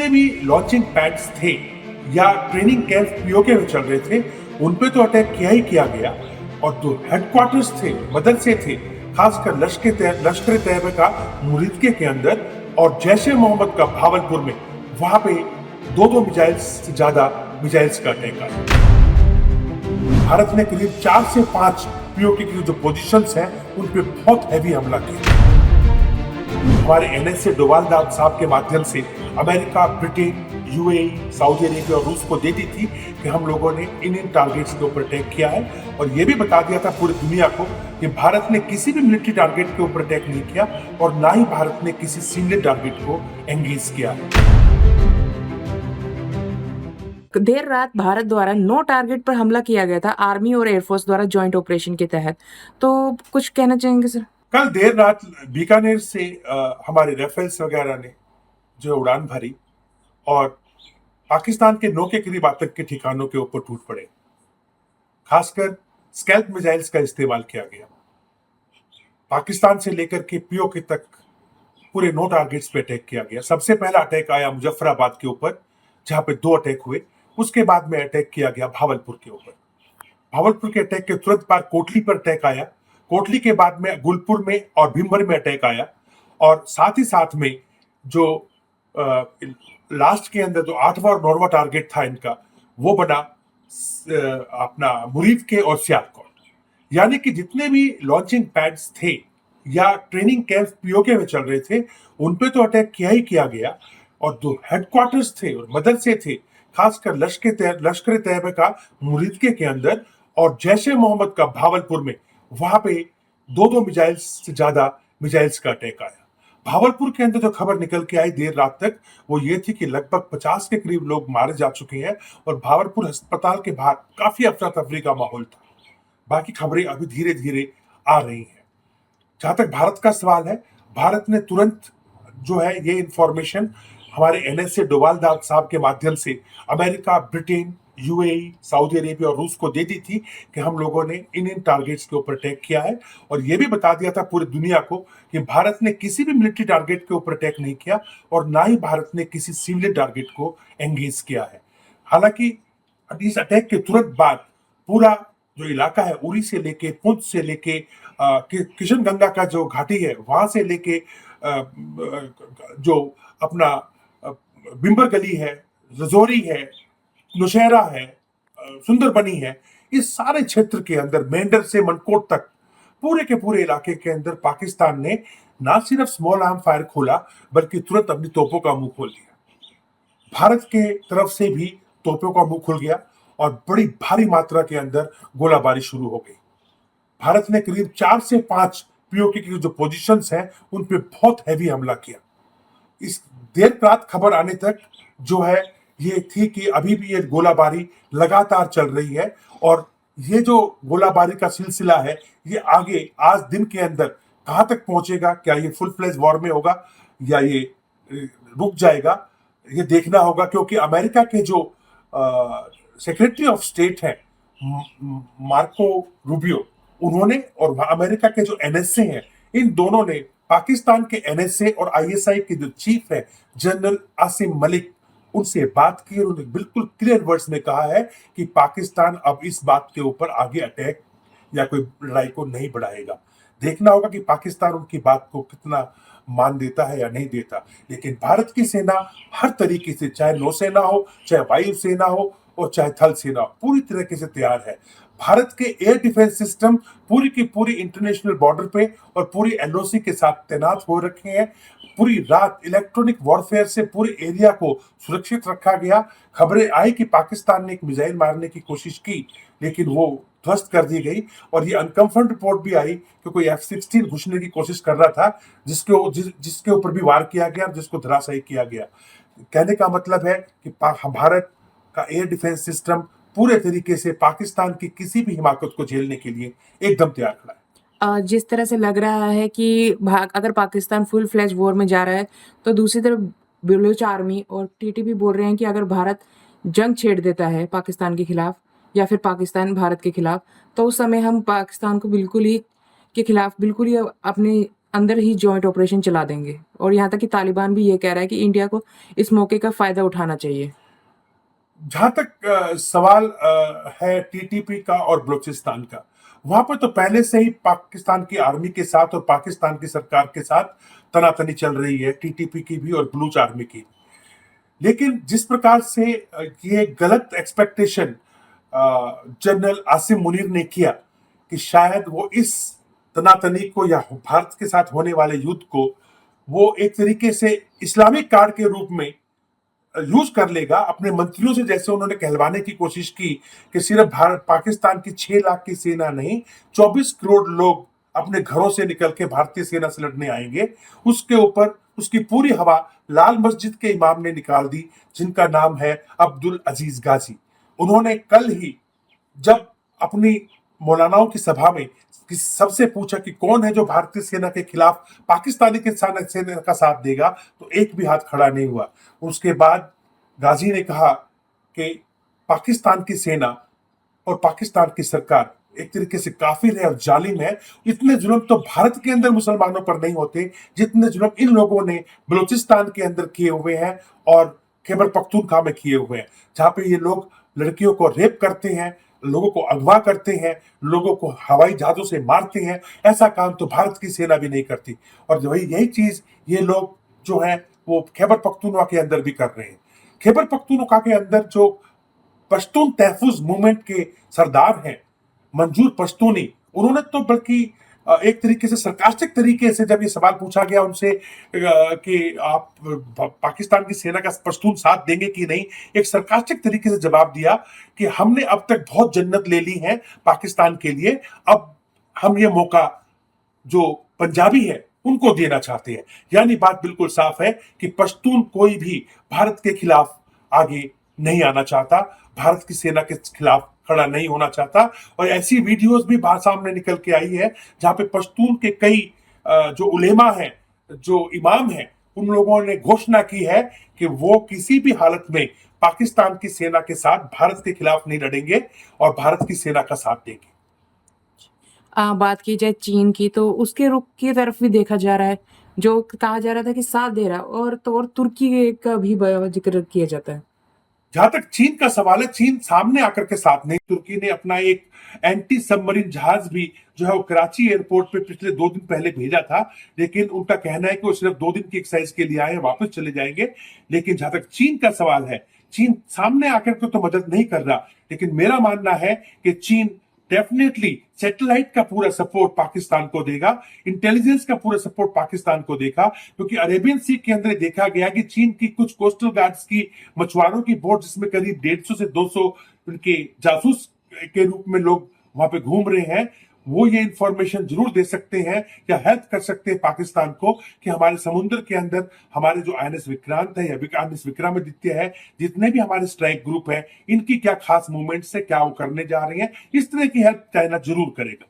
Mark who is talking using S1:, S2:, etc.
S1: जितने भी launching pads थे या ट्रेनिंग कैंप पीओके में चल रहे थे उन पे तो अटैक किया ही किया गया। और जो हेडक्वार्टर्स थे, मदरसे थे, खासकर लश्कर तैयबा का मुरीदके के अंदर और जैश ए मोहम्मद का भावलपुर में, वहां पे दो मिसाइल्स से ज्यादा मिसाइल्स का अटैक आया। भारत ने करीब 4 से 5 पीओके की जो पोजीशंस हैं उन पे बहुत हैवी हमला किया। हमारे एनएसए डोवाल साहब के माध्यम से America, Britain, UAE, Saudi Arabia और रूस को दे दी थी कि हम लोगों ने इन टारगेट्स के ऊपर अटैक किया है। और ये भी बता दिया था पूरी दुनिया को कि भारत ने किसी भी मिलिट्री टारगेट के ऊपर अटैक नहीं किया और ना ही भारत ने किसी सिविलियन टारगेट को एंगेज किया है।
S2: देर रात भारत द्वारा 9 टारगेट पर हमला किया गया था आर्मी और एयरफोर्स द्वारा जॉइंट ऑपरेशन के तहत। तो कुछ कहना चाहेंगे सर?
S1: कल देर रात बीकानेर से हमारे राफेल्स वगैरह ने जो उड़ान भरी और पाकिस्तान के 9 के करीब आतंक के ठिकानों के ऊपर टूट पड़े। खासकर स्कैल्प मिसाइल्स का इस्तेमाल किया गया। पाकिस्तान से लेकर के पीओके तक पूरे 9 टारगेट्स पे अटैक किया गया। सबसे पहला अटैक आया मुजफ्फराबाद के ऊपर, जहां पे 2 अटैक हुए। उसके बाद में अटैक किया गया भावलपुर के ऊपर। भावलपुर के अटैक के तुरंत बाद कोटली पर अटैक आया। कोटली के बाद में गुलपुर में और भीमभर में अटैक आया। और साथ ही साथ में जो लास्ट के अंदर जो 8वां और 9वां टारगेट था इनका, वो बना अपना मुरीदके और सियालकोट। यानी कि जितने भी लॉन्चिंग पैड्स थे या ट्रेनिंग कैंप पीओके में चल रहे थे उन पे तो अटैक किया ही किया गया। और जो हेडक्वार्टर्स थे और मदरसे थे, खासकर लश्कर तैयबा का मुरीदके के अंदर और जैश ए मोहम्मद का भावलपुर में, वहां पे दो मिसाइल्स से ज्यादा मिसाइल्स का अटैक आया। भावलपुर के अंदर जो खबर निकल के आई देर रात तक, वो ये थी कि लगभग 50 के करीब लोग मारे जा चुके हैं और भावलपुर अस्पताल के बाहर काफी अफरा तफरी का माहौल था। बाकी खबरें अभी धीरे धीरे आ रही हैं। जहां तक भारत का सवाल है, भारत ने तुरंत जो है ये इंफॉर्मेशन हमारे एनएसए डोवाल साहब के माध्यम से America, Britain, UAE, Saudi Arabia और रूस को दे दी थी कि हम लोगों ने इन टारगेट्स के ऊपर अटैक किया है। और ये भी बता दिया था पूरी दुनिया को कि भारत ने किसी भी मिलिट्री टारगेट के ऊपर अटैक नहीं किया और ना ही भारत ने किसी सिविलियन टारगेट को एंगेज किया है। हालांकि इस अटैक के तुरंत बाद पूरा जो इलाका है, उरी से लेके पुंछ से लेके किशनगंगा का जो घाटी है, वहां से लेके जो अपना बिम्बर गली है, रजौरी है, नौशहरा है, सुंदरबनी है, इस सारे क्षेत्र के अंदर मेंढर से मनकोट तक पूरे के पूरे इलाके के अंदर पाकिस्तान ने ना सिर्फ स्मॉल आर्म फायर खोला बल्कि तुरंत अपनी तोपों का मुंह खोल दिया। भारत के तरफ से भी तोपों का मुंह खुल गया और बड़ी भारी मात्रा के अंदर गोलाबारी शुरू हो गई। भारत ने करीब 4 से 5 पीओके की जो पोजीशंस हैं उन पे बहुत हैवी हमला किया। इस देर रात खबर आने तक जो है ये थी कि अभी भी ये गोलाबारी लगातार चल रही है और ये जो गोलाबारी का सिलसिला है ये आगे आज दिन के अंदर कहां तक पहुंचेगा, क्या ये फुल फ्लेज वॉर में होगा या ये रुक जाएगा, ये देखना होगा। क्योंकि अमेरिका के जो सेक्रेटरी ऑफ स्टेट है मार्को रूबियो, उन्होंने और अमेरिका के जो एनएसए हैं, इन दोनों ने पाकिस्तान के एनएसए और आईएसआई के जो चीफ है जनरल आसिम मलिक, उनसे बात की और उन्होंने बिल्कुल क्लियर वर्ड्स में कहा है कि पाकिस्तान अब इस बात के ऊपर आगे अटैक या कोई लड़ाई को नहीं बढ़ाएगा। देखना होगा कि पाकिस्तान उनकी बात को कितना मान देता है या नहीं देता। लेकिन भारत की सेना हर तरीके से, चाहे नौसेना हो, चाहे वायुसेना हो और चाहे थल सेना, पूरी तरीके से तैयार है। भारत के एयर डिफेंस सिस्टम पूरी की पूरी इंटरनेशनल बॉर्डर पे और पूरी एलओसी के साथ तैनात हो रखे हैं। पूरी रात इलेक्ट्रॉनिक वॉरफेयर से पूरे एरिया को सुरक्षित रखा गया। खबरें आई कि पाकिस्तान ने एक मिसाइल मारने की कोशिश की लेकिन वो ध्वस्त कर दी गई। और ये अनकंफर्म रिपोर्ट भी आई कि कोई F-16 घुसने की कोशिश कर रहा था जिसके ऊपर भी वार किया गया, जिसको धराशायी किया गया। कहने का मतलब है कि भारत का एयर डिफेंस सिस्टम पूरे तरीके से पाकिस्तान की किसी भी हिमाकत को झेलने के लिए एकदम तैयार खड़ा है।
S2: जिस तरह से लग रहा है कि अगर पाकिस्तान फुल फ्लैश वॉर में जा रहा है तो दूसरी तरफ बलूच आर्मी और टीटीपी बोल रहे हैं कि अगर भारत जंग छेड़ देता है पाकिस्तान के खिलाफ या फिर पाकिस्तान भारत के खिलाफ, तो उस समय हम पाकिस्तान को बिल्कुल ही अपने अंदर ही जॉइंट ऑपरेशन चला देंगे और यहाँ तक कि तालिबान भी ये कह रहा है कि इंडिया को इस मौके का फायदा उठाना चाहिए।
S1: जहां तक सवाल है टीटीपी का और बलूचिस्तान का, वहां पर तो पहले से ही पाकिस्तान की आर्मी के साथ और पाकिस्तान की सरकार के साथ तनातनी चल रही है, टीटीपी की भी और बलूच आर्मी की। लेकिन जिस प्रकार से ये गलत एक्सपेक्टेशन जनरल आसिम मुनीर ने किया कि शायद वो इस तनातनी को या भारत के साथ होने वाले युद्ध को वो एक तरीके से इस्लामिक कार्ड के रूप में यूज कर लेगा अपने मंत्रियों से, जैसे उन्होंने कहलवाने की कोशिश की कि सिर्फ भारत पाकिस्तान की 6 लाख की सेना नहीं, 24 करोड़ लोग अपने घरों से निकल के भारतीय सेना से लड़ने आएंगे। उसके ऊपर उसकी पूरी हवा लाल मस्जिद के इमाम ने निकाल दी, जिनका नाम है अब्दुल अजीज गाजी। उन्होंने कल ही जब अपनी मौलानाओं की सभा में सबसे पूछा कि कौन है जो भारतीय सेना के खिलाफ पाकिस्तानी के सेना का साथ देगा, तो एक भी हाथ खड़ा नहीं हुआ। उसके बाद गाजी ने कहा कि पाकिस्तान की सेना और पाकिस्तान की सरकार एक तरीके से काफिर है और जालिम है। इतने जुल्म तो भारत के अंदर मुसलमानों पर नहीं होते जितने जुल्म इन लोगों ने बलूचिस्तान के अंदर किए हुए हैं और खैबर पख्तूनख्वा में किए हुए हैं, जहां पे ये लोग लड़कियों को रेप करते हैं, लोगों को अगवा करते हैं, लोगों को हवाई जहाजों से मारते हैं। ऐसा काम तो भारत की सेना भी नहीं करती। और वही यही चीज ये लोग जो है वो खैबर पख्तूनख्वा के अंदर भी कर रहे हैं। खैबर पख्तूनख्वा के अंदर जो पश्तून तहफुज मूवमेंट के सरदार हैं मंजूर पश्तूनी, उन्होंने तो बल्कि एक तरीके से सरकास्टिक तरीके से जब ये सवाल पूछा गया उनसे कि आप पाकिस्तान की सेना का पश्तून साथ देंगे कि नहीं, एक सरकास्टिक तरीके से जवाब दिया कि हमने अब तक बहुत जन्नत ले ली है पाकिस्तान के लिए, अब हम ये मौका जो पंजाबी है उनको देना चाहते हैं। यानी बात बिल्कुल साफ है कि पश्तून कोई भी भारत के खिलाफ आगे नहीं आना चाहता, भारत की सेना के खिलाफ खड़ा नहीं होना चाहता। और ऐसी वीडियोस भी बाहर सामने निकल के आई है जहां पे पश्तून के कई जो उलेमा हैं, जो इमाम हैं, उन लोगों ने घोषणा की है कि वो किसी भी हालत में पाकिस्तान की सेना के साथ भारत के खिलाफ नहीं लड़ेंगे और भारत की सेना का साथ देंगे।
S2: बात की जाए चीन की तो उसके रुख की तरफ भी देखा जा रहा है, जो कहा जा रहा था कि साथ दे रहा है और तुर्की का भी जिक्र किया जाता है।
S1: जहां तक चीन का सवाल है, चीन सामने आकर के साथ नहीं, तुर्की ने अपना एक एंटी सबमरीन जहाज भी जो है वो कराची एयरपोर्ट पे पिछले 2 दिन पहले भेजा था, लेकिन उनका कहना है कि वो सिर्फ 2 दिन की एक्सरसाइज के लिए आए हैं, वापस चले जाएंगे। लेकिन जहां तक चीन का सवाल है, चीन सामने आकर के तो मदद नहीं कर रहा, लेकिन मेरा मानना है कि चीन डेफिनेटली सैटेलाइट का पूरा सपोर्ट पाकिस्तान को देगा, इंटेलिजेंस का पूरा सपोर्ट पाकिस्तान को देगा, क्योंकि अरेबियन सी के अंदर देखा गया कि चीन की कुछ कोस्टल गार्ड्स की मछुआरों की बोट, जिसमें करीब 150 से 200 उनके जासूस के रूप में लोग वहां पे घूम रहे हैं, वो ये इंफॉर्मेशन जरूर दे सकते हैं या हेल्प कर सकते हैं पाकिस्तान को कि हमारे समुद्र के अंदर हमारे जो आईएनएस विक्रांत है या आईएनएस विक्रमादित्य है, जितने भी हमारे स्ट्राइक ग्रुप है, इनकी क्या खास मूवमेंट्स है, क्या वो करने जा रहे हैं, इस तरह की हेल्प चाइना जरूर करेगा।